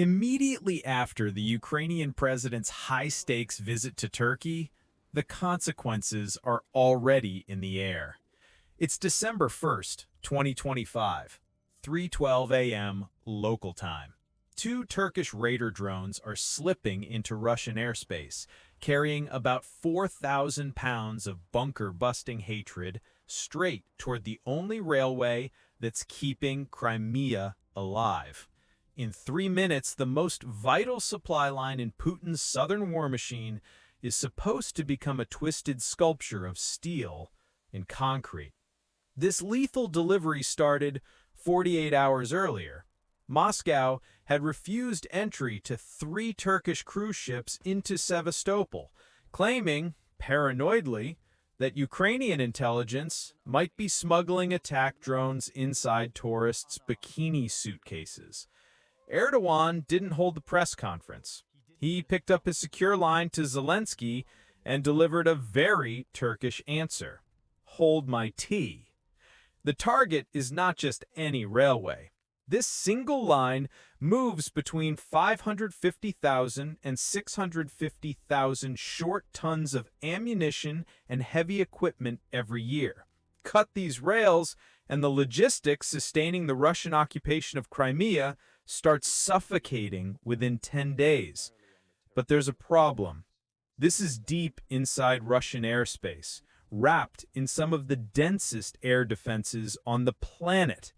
Immediately after the Ukrainian president's high-stakes visit to Turkey, the consequences are already in the air. It's December 1st, 2025, 3:12 a.m. local time. Two Turkish Raider drones are slipping into Russian airspace, carrying about 4,000 pounds of bunker-busting hatred straight toward the only railway that's keeping Crimea alive. In 3 minutes, the most vital supply line in Putin's southern war machine is supposed to become a twisted sculpture of steel and concrete. This lethal delivery started 48 hours earlier. Moscow had refused entry to 3 Turkish cruise ships into Sevastopol, claiming, paranoidly, that Ukrainian intelligence might be smuggling attack drones inside tourists' bikini suitcases. Erdogan didn't hold the press conference. He picked up his secure line to Zelensky and delivered a very Turkish answer. Hold my tea. The target is not just any railway. This single line moves between 550,000 and 650,000 short tons of ammunition and heavy equipment every year. Cut these rails, and the logistics sustaining the Russian occupation of Crimea starts suffocating within 10 days. But there's a problem. This is deep inside Russian airspace, wrapped in some of the densest air defenses on the planet.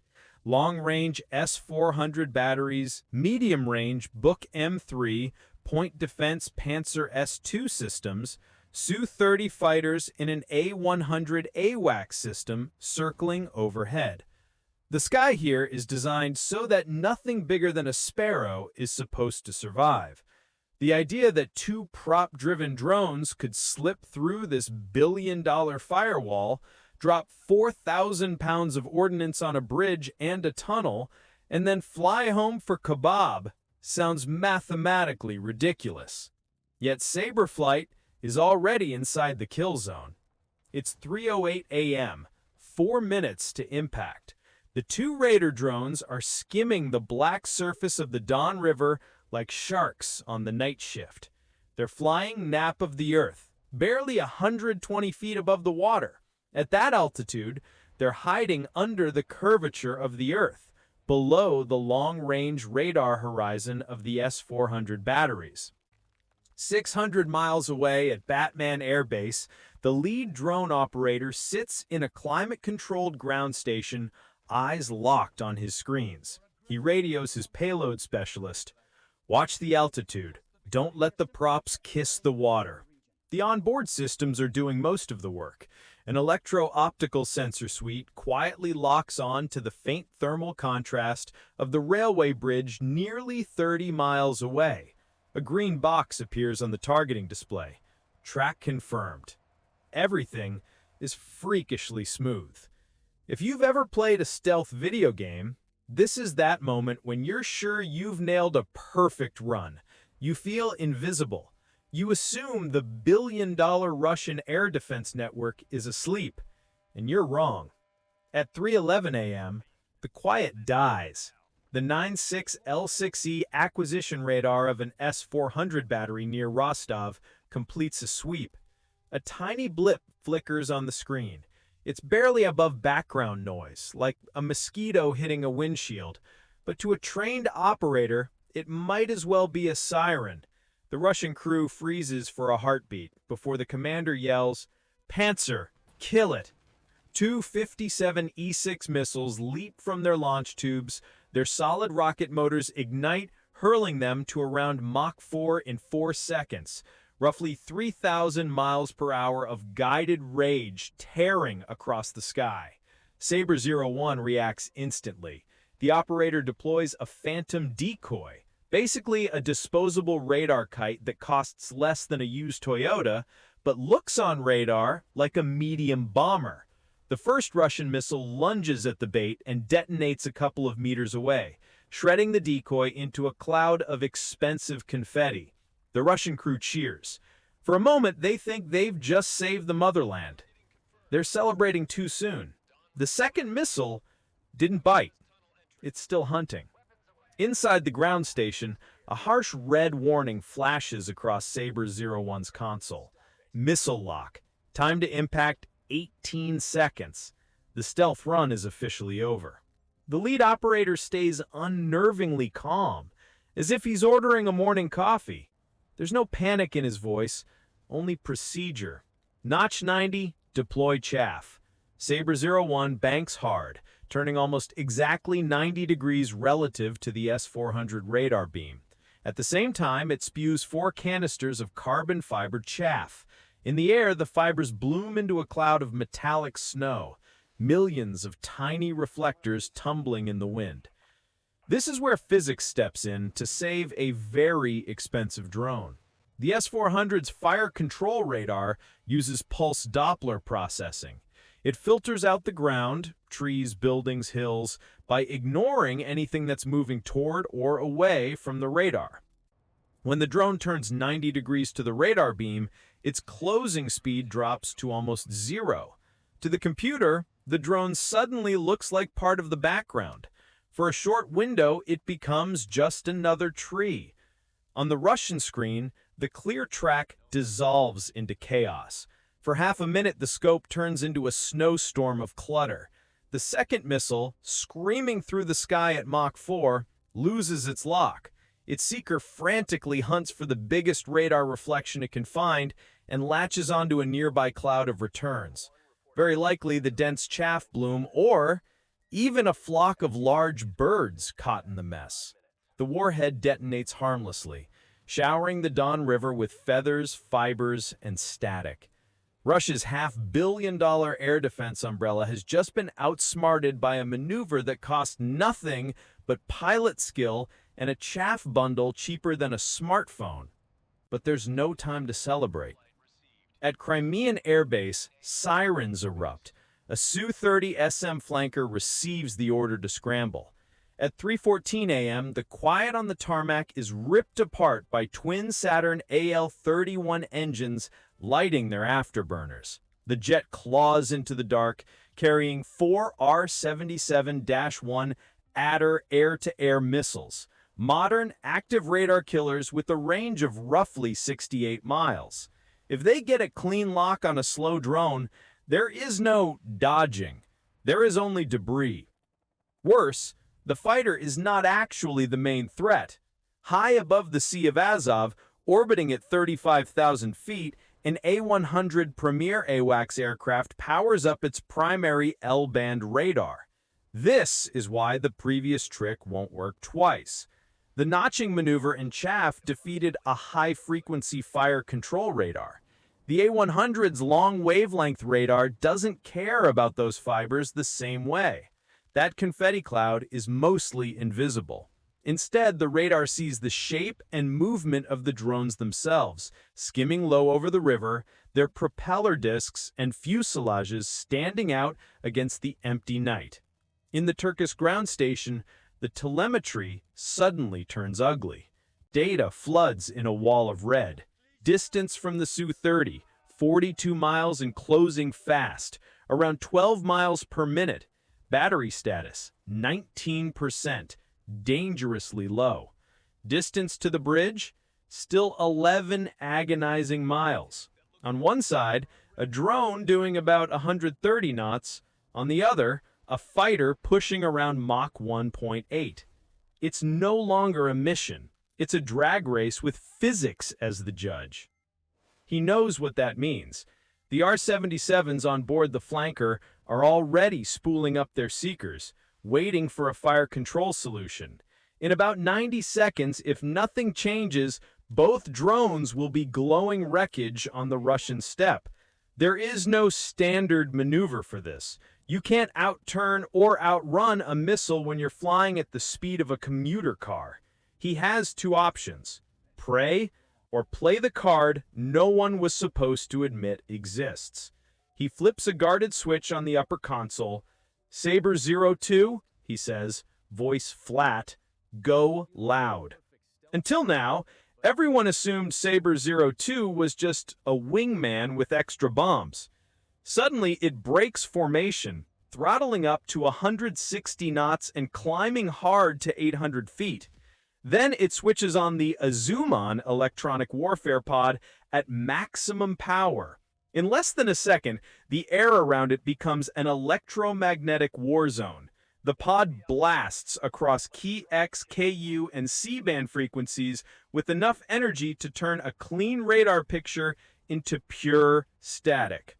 Long-range S-400 batteries, medium-range Buk M3, point defense Pantsir S-2 systems, Su-30 fighters in an A-100 AWACS system circling overhead. The sky here is designed so that nothing bigger than a sparrow is supposed to survive. The idea that 2 prop-driven drones could slip through this billion-dollar firewall, drop 4,000 pounds of ordnance on a bridge and a tunnel, and then fly home for kebab sounds mathematically ridiculous. Yet Saberflight is already inside the kill zone. It's 3:08 a.m., 4 minutes to impact. The 2 Raider drones are skimming the black surface of the Don River like sharks on the night shift. They're flying nap of the earth, barely 120 feet above the water. At that altitude, they're hiding under the curvature of the Earth, below the long-range radar horizon of the S-400 batteries. 600 miles away at Batman Air Base, the lead drone operator sits in a climate-controlled ground station, eyes locked on his screens. He radios his payload specialist. Watch the altitude. Don't let the props kiss the water. The onboard systems are doing most of the work. An electro-optical sensor suite quietly locks on to the faint thermal contrast of the railway bridge nearly 30 miles away. A green box appears on the targeting display. Track confirmed. Everything is freakishly smooth. If you've ever played a stealth video game, this is that moment when you're sure you've nailed a perfect run. You feel invisible. You assume the billion-dollar Russian air defense network is asleep, and you're wrong. At 3:11 a.m., the quiet dies. The 96L6E acquisition radar of an S-400 battery near Rostov completes a sweep. A tiny blip flickers on the screen. It's barely above background noise, like a mosquito hitting a windshield, but to a trained operator, it might as well be a siren. The Russian crew freezes for a heartbeat before the commander yells, "Pantsir, kill it!" 2 57 E-6 missiles leap from their launch tubes. Their solid rocket motors ignite, hurling them to around Mach 4 in 4 seconds. Roughly 3,000 miles per hour of guided rage tearing across the sky. Sabre 01 reacts instantly. The operator deploys a phantom decoy, basically a disposable radar kite that costs less than a used Toyota, but looks on radar like a medium bomber. The first Russian missile lunges at the bait and detonates a couple of meters away, shredding the decoy into a cloud of expensive confetti. The Russian crew cheers. For a moment, they think they've just saved the motherland. They're celebrating too soon. The second missile didn't bite. It's still hunting. Inside the ground station, a harsh red warning flashes across Sabre-01's console. Missile lock. Time to impact 18 seconds. The stealth run is officially over. The lead operator stays unnervingly calm, as if he's ordering a morning coffee. There's no panic in his voice, only procedure. Notch 90, deploy chaff. Sabre-01 banks hard, turning almost exactly 90 degrees relative to the S-400 radar beam. At the same time, it spews 4 canisters of carbon-fibered chaff. In the air, the fibers bloom into a cloud of metallic snow, millions of tiny reflectors tumbling in the wind. This is where physics steps in to save a very expensive drone. The S-400's fire control radar uses pulse Doppler processing. It filters out the ground, trees, buildings, hills, by ignoring anything that's moving toward or away from the radar. When the drone turns 90 degrees to the radar beam, its closing speed drops to almost 0. To the computer, the drone suddenly looks like part of the background. For a short window, it becomes just another tree. On the Russian screen, the clear track dissolves into chaos. For half a minute, the scope turns into a snowstorm of clutter. The second missile, screaming through the sky at Mach 4, loses its lock. Its seeker frantically hunts for the biggest radar reflection it can find and latches onto a nearby cloud of returns. Very likely the dense chaff bloom or even a flock of large birds caught in the mess. The warhead detonates harmlessly, showering the Don River with feathers, fibers, and static. Russia's $500 million air defense umbrella has just been outsmarted by a maneuver that cost nothing but pilot skill and a chaff bundle cheaper than a smartphone. But there's no time to celebrate. At Crimean Air Base, sirens erupt. A Su-30 SM flanker receives the order to scramble. At 3:14 a.m., the quiet on the tarmac is ripped apart by twin Saturn AL-31 engines lighting their afterburners. The jet claws into the dark, carrying 4 R-77-1 Adder air-to-air missiles, modern active radar killers with a range of roughly 68 miles. If they get a clean lock on a slow drone, there is no dodging. There is only debris. Worse, the fighter is not actually the main threat. High above the Sea of Azov, orbiting at 35,000 feet, an A-100 Premier AWACS aircraft powers up its primary L-band radar. This is why the previous trick won't work twice. The notching maneuver in chaff defeated a high-frequency fire control radar. The A-100's long wavelength radar doesn't care about those fibers the same way. That confetti cloud is mostly invisible. Instead, the radar sees the shape and movement of the drones themselves, skimming low over the river, their propeller discs and fuselages standing out against the empty night. In the Turkish ground station, the telemetry suddenly turns ugly. Data floods in a wall of red. Distance from the Su-30, 42 miles and closing fast, around 12 miles per minute. Battery status, 19%, dangerously low. Distance to the bridge, still 11 agonizing miles. On one side, a drone doing about 130 knots. On the other, a fighter pushing around Mach 1.8. It's no longer a mission. It's a drag race with physics as the judge. He knows what that means. The R-77s on board the flanker are already spooling up their seekers, waiting for a fire control solution. In about 90 seconds, if nothing changes, both drones will be glowing wreckage on the Russian steppe. There is no standard maneuver for this. You can't outturn or outrun a missile when you're flying at the speed of a commuter car. He has 2 options: pray or play the card no one was supposed to admit exists. He flips a guarded switch on the upper console. Sabre-02, he says, voice flat, go loud. Until now, everyone assumed Sabre-02 was just a wingman with extra bombs. Suddenly, it breaks formation. throttling up to 160 knots and climbing hard to 800 feet. Then it switches on the Azumon electronic warfare pod at maximum power. In less than a second, the air around it becomes an electromagnetic war zone. The pod blasts across key X, Ku, and C-band frequencies with enough energy to turn a clean radar picture into pure static.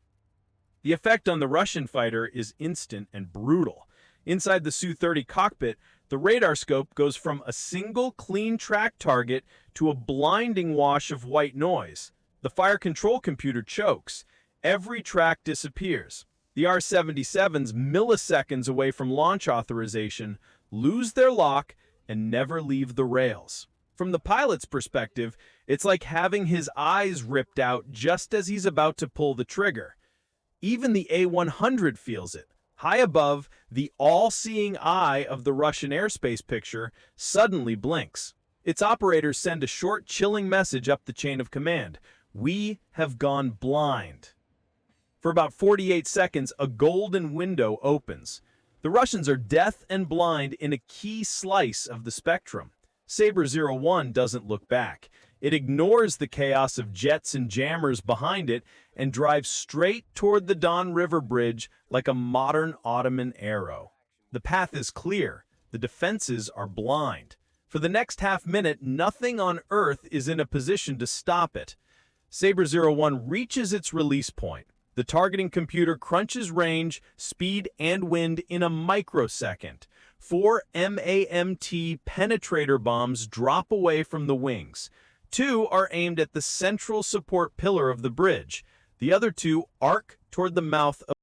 The effect on the Russian fighter is instant and brutal. Inside the Su-30 cockpit, the radar scope goes from a single clean track target to a blinding wash of white noise. The fire control computer chokes. Every track disappears. The R-77s, milliseconds away from launch authorization, lose their lock and never leave the rails. From the pilot's perspective, it's like having his eyes ripped out just as he's about to pull the trigger. Even the A-100 feels it. High above, the all-seeing eye of the Russian airspace picture suddenly blinks. Its operators send a short, chilling message up the chain of command. We have gone blind. For about 48 seconds, a golden window opens. The Russians are deaf and blind in a key slice of the spectrum. Sabre 01 doesn't look back. It ignores the chaos of jets and jammers behind it and drives straight toward the Don River Bridge like a modern Ottoman arrow. The path is clear. The defenses are blind. For the next half-minute, nothing on Earth is in a position to stop it. Sabre 01 reaches its release point. The targeting computer crunches range, speed, and wind in a microsecond. 4 MAM-T penetrator bombs drop away from the wings. 2 are aimed at the central support pillar of the bridge. The other 2 arc toward the mouth of